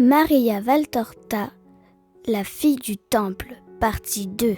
Maria Valtorta, la fille du temple, partie 2.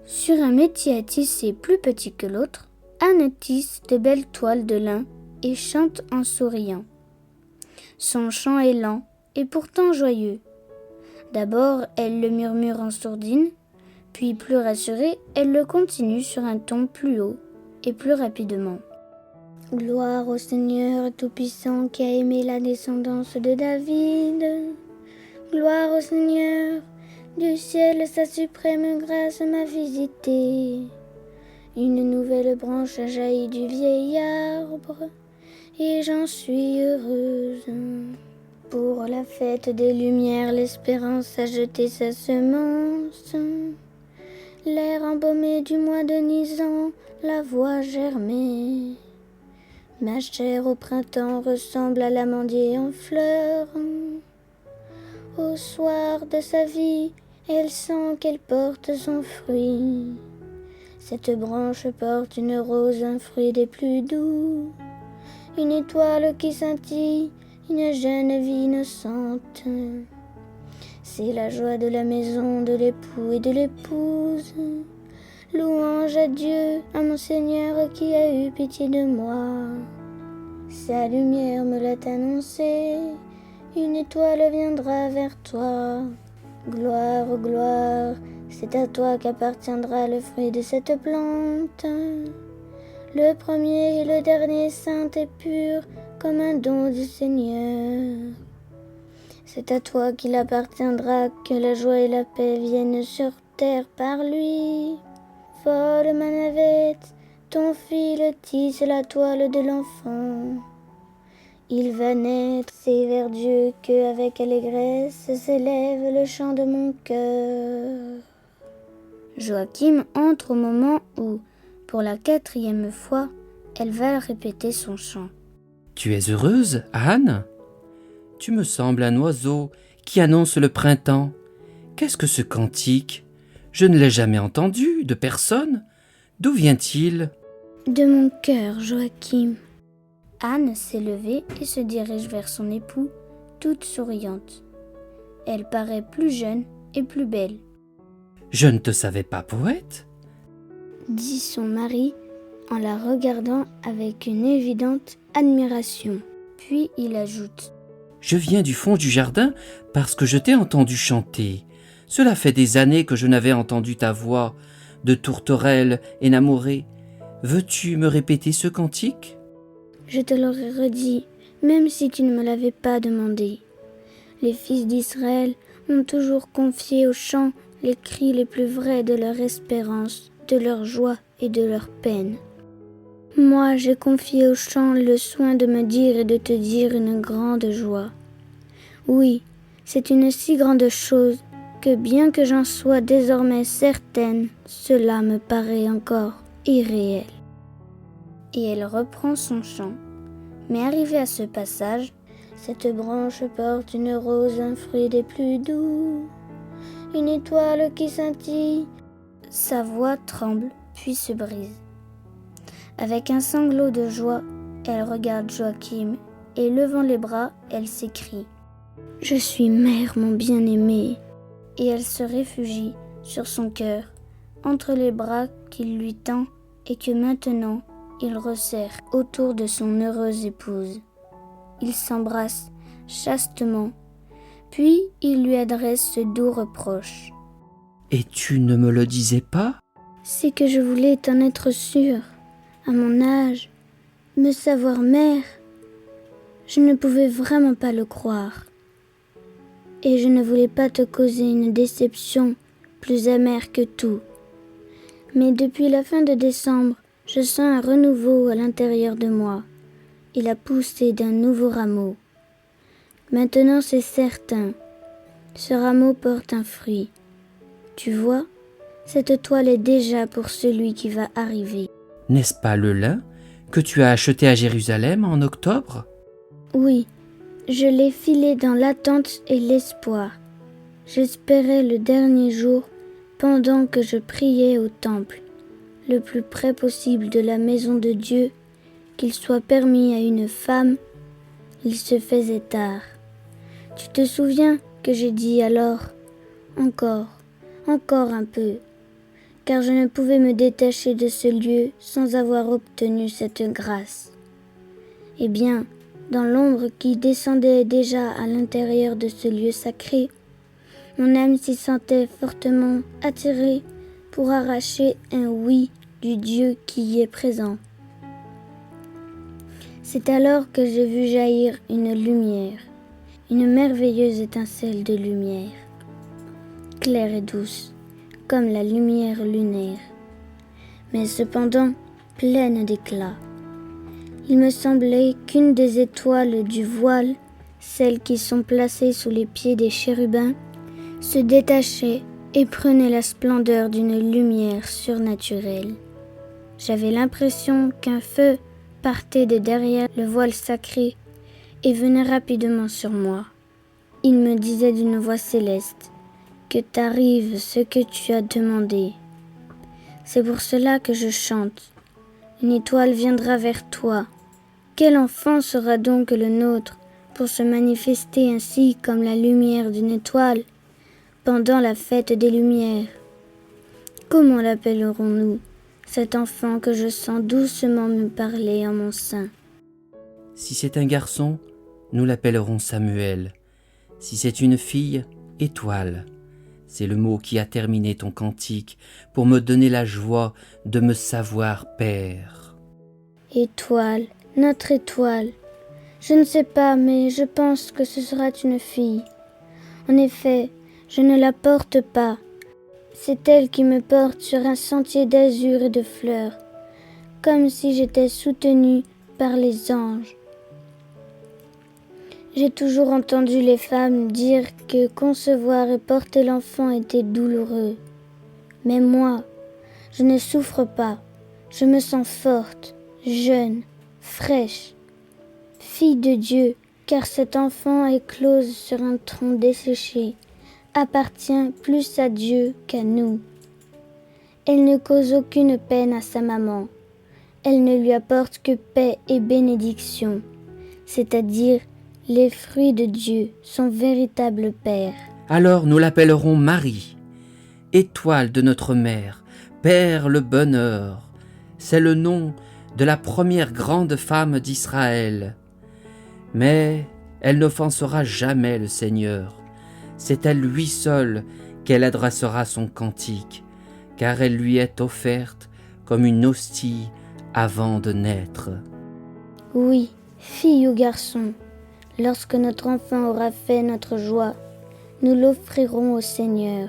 Sur un métier à tisser plus petit que l'autre, Anne tisse de belles toiles de lin et chante en souriant. Son chant est lent et pourtant joyeux. D'abord, elle le murmure en sourdine, puis plus rassurée, elle le continue sur un ton plus haut et plus rapidement. Gloire au Seigneur Tout-Puissant qui a aimé la descendance de David. Gloire au Seigneur, du ciel sa suprême grâce m'a visité. Une nouvelle branche a jailli du vieil arbre et j'en suis heureuse. Pour la fête des Lumières, l'espérance a jeté sa semence. L'air embaumé du mois de Nisan la voit germer. Ma chair au printemps ressemble à l'amandier en fleurs. Au soir de sa vie, elle sent qu'elle porte son fruit. Cette branche porte une rose, un fruit des plus doux. Une étoile qui scintille, une jeune vie innocente. C'est la joie de la maison, de l'époux et de l'épouse. Louange à Dieu, à mon Seigneur qui a eu pitié de moi. Sa lumière me l'a annoncé, une étoile viendra vers toi. Gloire, gloire, c'est à toi qu'appartiendra le fruit de cette plante. Le premier et le dernier saint et pur comme un don du Seigneur. C'est à toi qu'il appartiendra que la joie et la paix viennent sur terre par lui. Vole ma navette, ton fil tisse la toile de l'enfant. Il va naître, c'est vers Dieu que, avec allégresse, s'élève le chant de mon cœur. Joachim entre au moment où, pour la 4e fois, elle va répéter son chant. Tu es heureuse, Anne ? Tu me sembles un oiseau qui annonce le printemps. Qu'est-ce que ce cantique ? Je ne l'ai jamais entendu, de personne. D'où vient-il ? De mon cœur, Joachim. Anne s'est levée et se dirige vers son époux, toute souriante. Elle paraît plus jeune et plus belle. Je ne te savais pas poète ? Dit son mari en la regardant avec une évidente admiration. Puis il ajoute : Je viens du fond du jardin parce que je t'ai entendu chanter. Cela fait des années que je n'avais entendu ta voix de tourterelle énamourée. Veux-tu me répéter ce cantique ? Je te l'aurais redit, même si tu ne me l'avais pas demandé. Les fils d'Israël ont toujours confié au chant les cris les plus vrais de leur espérance, de leur joie et de leur peine. Moi, j'ai confié au chant le soin de me dire et de te dire une grande joie. Oui, c'est une si grande chose que bien que j'en sois désormais certaine, cela me paraît encore irréel. Et elle reprend son chant. Mais arrivée à ce passage, cette branche porte une rose, un fruit des plus doux, une étoile qui scintille. Sa voix tremble, puis se brise. Avec un sanglot de joie, elle regarde Joachim et levant les bras, elle s'écrie : « Je suis mère, mon bien-aimé !» Et elle se réfugie sur son cœur, entre les bras qu'il lui tend et que maintenant il resserre autour de son heureuse épouse. Ils s'embrassent chastement, puis il lui adresse ce doux reproche : « Et tu ne me le disais pas ? C'est que je voulais t'en être sûre. À mon âge, me savoir mère, je ne pouvais vraiment pas le croire. Et je ne voulais pas te causer une déception plus amère que tout. Mais depuis la fin de décembre, je sens un renouveau à l'intérieur de moi et la poussée d'un nouveau rameau. Maintenant c'est certain, ce rameau porte un fruit. Tu vois, cette toile est déjà pour celui qui va arriver. N'est-ce pas le lin que tu as acheté à Jérusalem en octobre ? Oui, je l'ai filé dans l'attente et l'espoir. J'espérais le dernier jour pendant que je priais au temple, le plus près possible de la maison de Dieu, qu'il soit permis à une femme, il se faisait tard. Tu te souviens que j'ai dit alors « Encore un peu », car je ne pouvais me détacher de ce lieu sans avoir obtenu cette grâce. Eh bien, dans l'ombre qui descendait déjà à l'intérieur de ce lieu sacré, mon âme s'y sentait fortement attirée pour arracher un oui du Dieu qui y est présent. C'est alors que j'ai vu jaillir une lumière, une merveilleuse étincelle de lumière, claire et douce, comme la lumière lunaire, mais cependant pleine d'éclat. Il me semblait qu'une des étoiles du voile, celles qui sont placées sous les pieds des chérubins, se détachait et prenait la splendeur d'une lumière surnaturelle. J'avais l'impression qu'un feu partait de derrière le voile sacré et venait rapidement sur moi. Il me disait d'une voix céleste que t'arrive ce que tu as demandé. C'est pour cela que je chante. Une étoile viendra vers toi. Quel enfant sera donc le nôtre pour se manifester ainsi comme la lumière d'une étoile pendant la fête des Lumières? Comment l'appellerons-nous, cet enfant que je sens doucement me parler en mon sein? Si c'est un garçon, nous l'appellerons Samuel. Si c'est une fille, Étoile. C'est le mot qui a terminé ton cantique pour me donner la joie de me savoir père. Étoile, notre étoile. Je ne sais pas, mais je pense que ce sera une fille. En effet, je ne la porte pas. C'est elle qui me porte sur un sentier d'azur et de fleurs, comme si j'étais soutenue par les anges. J'ai toujours entendu les femmes dire que concevoir et porter l'enfant était douloureux. Mais moi, je ne souffre pas. Je me sens forte, jeune, fraîche, fille de Dieu, car cet enfant éclose sur un tronc desséché appartient plus à Dieu qu'à nous. Elle ne cause aucune peine à sa maman. Elle ne lui apporte que paix et bénédiction, c'est-à-dire les fruits de Dieu, son véritable Père. Alors nous l'appellerons Marie, étoile de notre mère, Père le bonheur. C'est le nom de la première grande femme d'Israël. Mais elle n'offensera jamais le Seigneur. C'est à lui seul qu'elle adressera son cantique, car elle lui est offerte comme une hostie avant de naître. Oui, fille ou garçon, lorsque notre enfant aura fait notre joie, nous l'offrirons au Seigneur.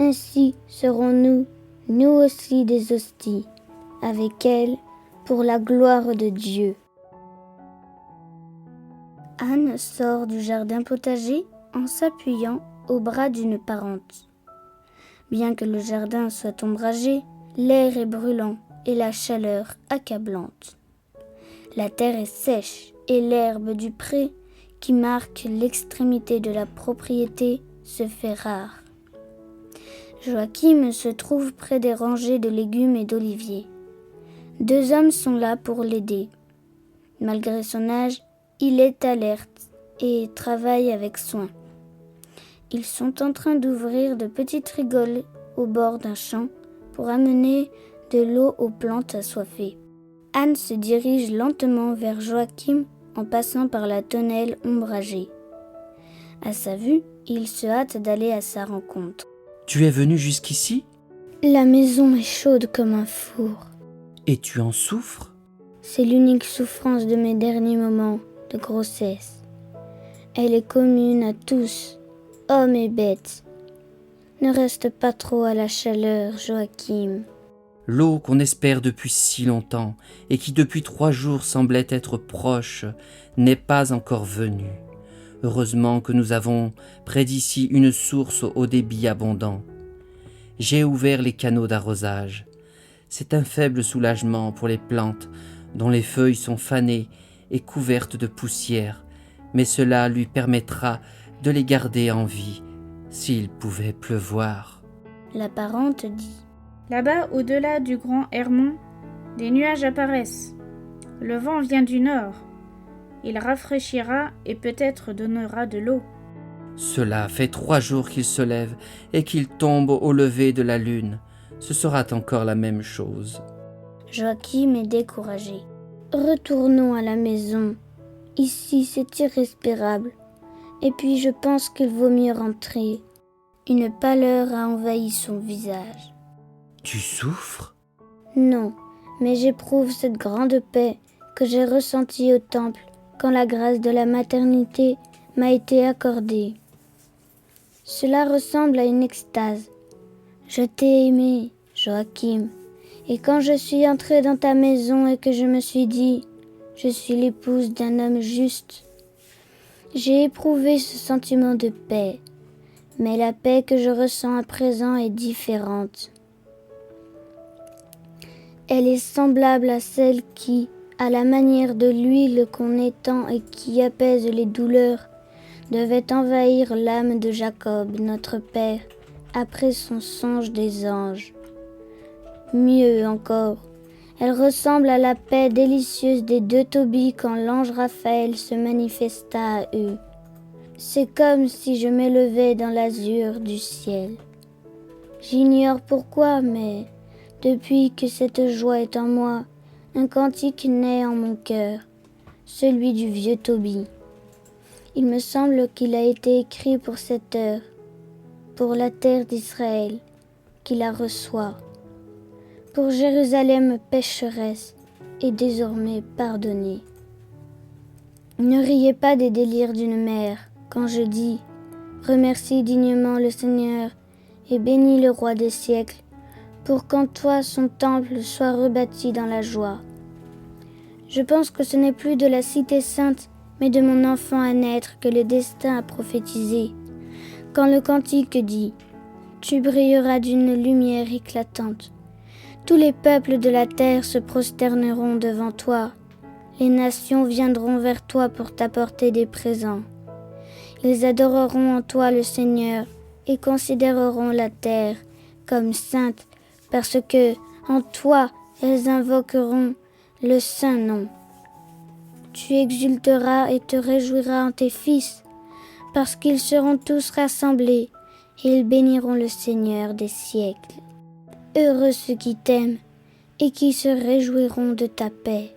Ainsi serons-nous, nous aussi des hosties, avec elle, pour la gloire de Dieu. Anne sort du jardin potager en s'appuyant au bras d'une parente. Bien que le jardin soit ombragé, l'air est brûlant et la chaleur accablante. La terre est sèche et l'herbe du pré, qui marque l'extrémité de la propriété, se fait rare. Joachim se trouve près des rangées de légumes et d'oliviers. 2 hommes sont là pour l'aider. Malgré son âge, il est alerte et travaille avec soin. Ils sont en train d'ouvrir de petites rigoles au bord d'un champ pour amener de l'eau aux plantes assoiffées. Anne se dirige lentement vers Joachim en passant par la tonnelle ombragée. À sa vue, il se hâte d'aller à sa rencontre. « Tu es venu jusqu'ici ? La maison est chaude comme un four. Et tu en souffres ? C'est l'unique souffrance de mes derniers moments de grossesse. Elle est commune à tous, hommes et bêtes. Ne reste pas trop à la chaleur, Joachim. » L'eau qu'on espère depuis si longtemps et qui depuis 3 jours semblait être proche n'est pas encore venue. Heureusement que nous avons près d'ici une source au débit abondant. J'ai ouvert les canaux d'arrosage. C'est un faible soulagement pour les plantes dont les feuilles sont fanées et couvertes de poussière, mais cela lui permettra de les garder en vie s'il pouvait pleuvoir. La parente dit: Là-bas, au-delà du grand Hermon, des nuages apparaissent. Le vent vient du nord. Il rafraîchira et peut-être donnera de l'eau. Cela fait 3 jours qu'il se lève et qu'il tombe au lever de la lune. Ce sera encore la même chose. Joachim est découragé. Retournons à la maison. Ici, c'est irrespirable. Et puis, je pense qu'il vaut mieux rentrer. Une pâleur a envahi son visage. Tu souffres ? Non, mais j'éprouve cette grande paix que j'ai ressentie au temple quand la grâce de la maternité m'a été accordée. Cela ressemble à une extase. Je t'ai aimé, Joachim, et quand je suis entrée dans ta maison et que je me suis dit « Je suis l'épouse d'un homme juste », j'ai éprouvé ce sentiment de paix, mais la paix que je ressens à présent est différente. Elle est semblable à celle qui, à la manière de l'huile qu'on étend et qui apaise les douleurs, devait envahir l'âme de Jacob, notre père, après son songe des anges. Mieux encore, elle ressemble à la paix délicieuse des 2 Tobie quand l'ange Raphaël se manifesta à eux. C'est comme si je m'élevais dans l'azur du ciel. J'ignore pourquoi, mais depuis que cette joie est en moi, un cantique naît en mon cœur, celui du vieux Tobie. Il me semble qu'il a été écrit pour cette heure, pour la terre d'Israël, qui la reçoit, pour Jérusalem pécheresse et désormais pardonnée. Ne riez pas des délires d'une mère quand je dis « Remercie dignement le Seigneur et bénis le roi des siècles, pour qu'en toi son temple soit rebâti dans la joie. » Je pense que ce n'est plus de la cité sainte, mais de mon enfant à naître que le destin a prophétisé. Quand le cantique dit « Tu brilleras d'une lumière éclatante. Tous les peuples de la terre se prosterneront devant toi. Les nations viendront vers toi pour t'apporter des présents. Ils adoreront en toi le Seigneur et considéreront la terre comme sainte parce que en toi elles invoqueront le saint nom. Tu exulteras et te réjouiras en tes fils, parce qu'ils seront tous rassemblés, et ils béniront le Seigneur des siècles. Heureux ceux qui t'aiment, et qui se réjouiront de ta paix. »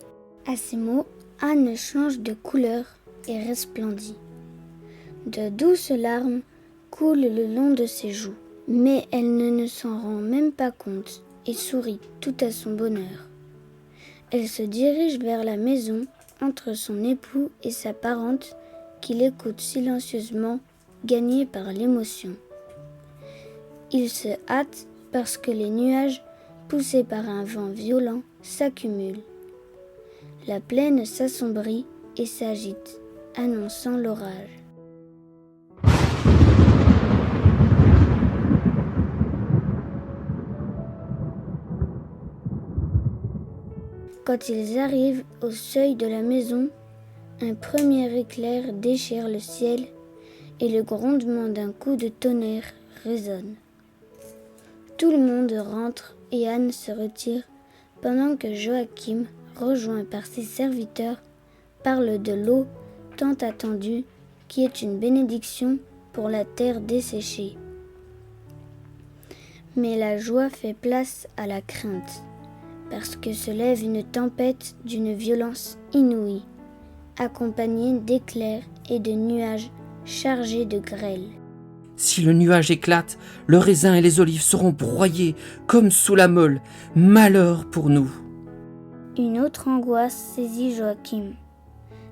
À ces mots, Anne change de couleur et resplendit. De douces larmes coulent le long de ses joues, mais elle ne s'en rend même pas compte et sourit tout à son bonheur. Elle se dirige vers la maison entre son époux et sa parente qui l'écoute silencieusement, gagnée par l'émotion. Il se hâte parce que les nuages, poussés par un vent violent, s'accumulent. La plaine s'assombrit et s'agite, annonçant l'orage. Quand ils arrivent au seuil de la maison, un premier éclair déchire le ciel et le grondement d'un coup de tonnerre résonne. Tout le monde rentre et Anne se retire pendant que Joachim, rejoint par ses serviteurs, parle de l'eau tant attendue qui est une bénédiction pour la terre desséchée. Mais la joie fait place à la crainte, parce que se lève une tempête d'une violence inouïe, accompagnée d'éclairs et de nuages chargés de grêle. Si le nuage éclate, le raisin et les olives seront broyés comme sous la meule. Malheur pour nous. Une autre angoisse saisit Joachim.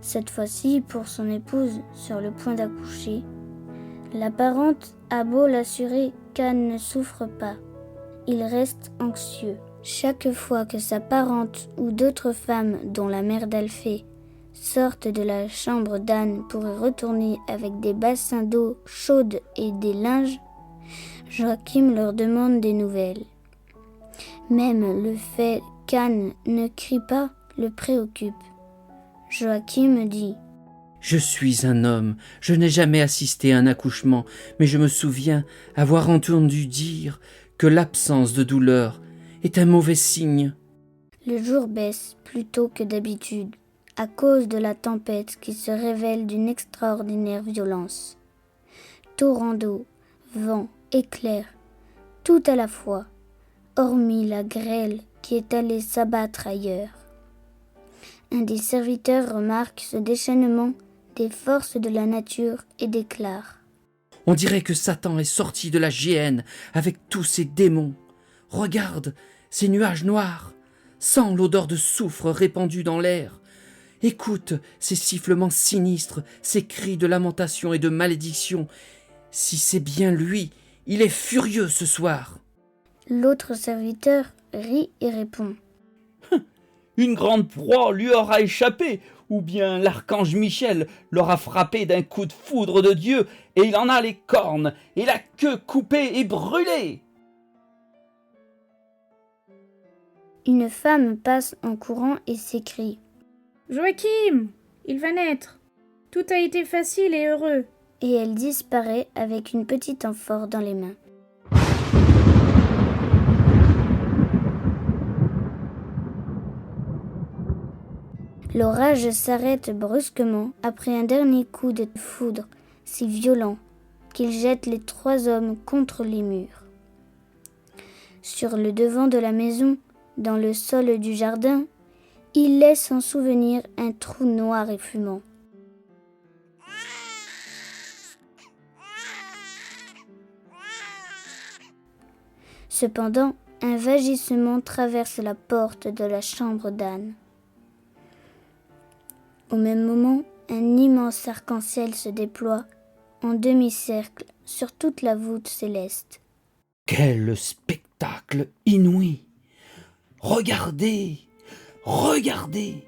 Cette fois-ci pour son épouse sur le point d'accoucher. La parente a beau l'assurer qu'Anne ne souffre pas. Il reste anxieux. Chaque fois que sa parente ou d'autres femmes, dont la mère d'Alphée, sortent de la chambre d'Anne pour y retourner avec des bassins d'eau chaude et des linges, Joachim leur demande des nouvelles. Même le fait qu'Anne ne crie pas le préoccupe. Joachim dit « Je suis un homme, je n'ai jamais assisté à un accouchement, mais je me souviens avoir entendu dire que l'absence de douleur est un mauvais signe. » Le jour baisse plus tôt que d'habitude. à cause de la tempête qui se révèle d'une extraordinaire violence. Torrents d'eau, vent, éclairs, tout à la fois, hormis la grêle qui est allée s'abattre ailleurs. Un des serviteurs remarque ce déchaînement des forces de la nature et déclare: On dirait que Satan est sorti de la géhenne avec tous ses démons. Regarde ces nuages noirs, sens l'odeur de soufre répandue dans l'air. Écoute ces sifflements sinistres, ces cris de lamentation et de malédiction. Si c'est bien lui, il est furieux ce soir. L'autre serviteur rit et répond: Une grande proie lui aura échappé, ou bien l'archange Michel l'aura frappé d'un coup de foudre de Dieu, et il en a les cornes et la queue coupée et brûlée. Une femme passe en courant et s'écrie: Joachim, il va naître. Tout a été facile et heureux. et elle disparaît avec une petite amphore dans les mains. L'orage s'arrête brusquement après un dernier coup de foudre si violent qu'il jette les 3 hommes contre les murs. Sur le devant de la maison, dans le sol du jardin, il laisse en souvenir un trou noir et fumant. Cependant, un vagissement traverse la porte de la chambre d'Anne. Au même moment, un immense arc-en-ciel se déploie en demi-cercle sur toute la voûte céleste. Quel spectacle inouï! Regardez, regardez!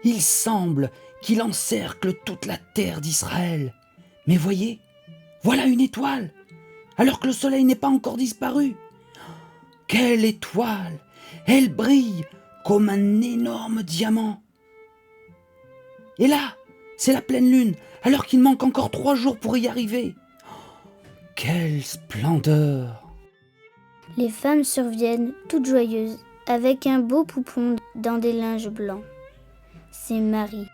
Il semble qu'il encercle toute la terre d'Israël. Mais voyez, voilà une étoile, alors que le soleil n'est pas encore disparu. Quelle étoile! Elle brille comme un énorme diamant. Et là, c'est la pleine lune, alors qu'il manque encore 3 jours pour y arriver. Quelle splendeur! Les femmes surviennent, toutes joyeuses, avec un beau poupon dans des linges blancs. C'est Marie,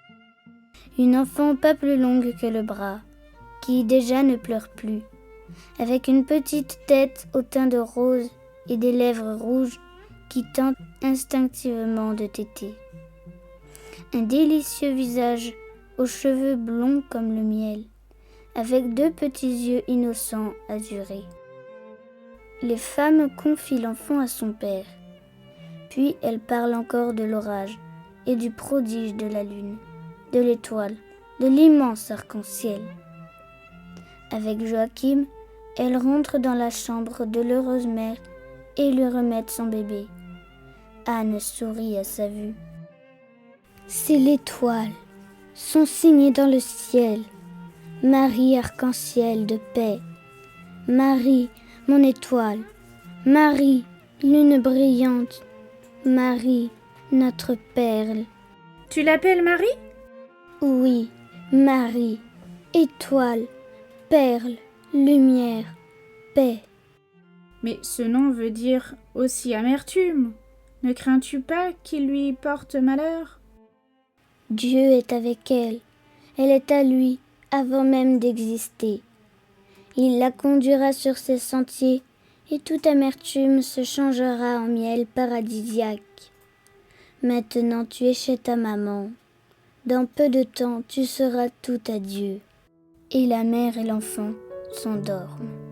une enfant pas plus longue que le bras, qui déjà ne pleure plus, avec une petite tête au teint de rose et des lèvres rouges qui tentent instinctivement de téter. Un délicieux visage aux cheveux blonds comme le miel, avec 2 petits yeux innocents azurés. Les femmes confient l'enfant à son père, puis elles parlent encore de l'orage et du prodige de la lune, de l'étoile, de l'immense arc-en-ciel. Avec Joachim, elles rentrent dans la chambre de l'heureuse mère et lui remettent son bébé. Anne sourit à sa vue. C'est l'étoile, son signe dans le ciel. Marie arc-en-ciel de paix. Marie, mon étoile. Marie, lune brillante. Marie, notre perle. Tu l'appelles Marie? Oui, Marie, étoile, perle, lumière, paix. Mais ce nom veut dire aussi amertume. Ne crains-tu pas qu'il lui porte malheur? Dieu est avec elle. Elle est à lui avant même d'exister. Il la conduira sur ses sentiers et toute amertume se changera en miel paradisiaque. Maintenant tu es chez ta maman. Dans peu de temps tu seras tout à Dieu. Et la mère et l'enfant s'endorment.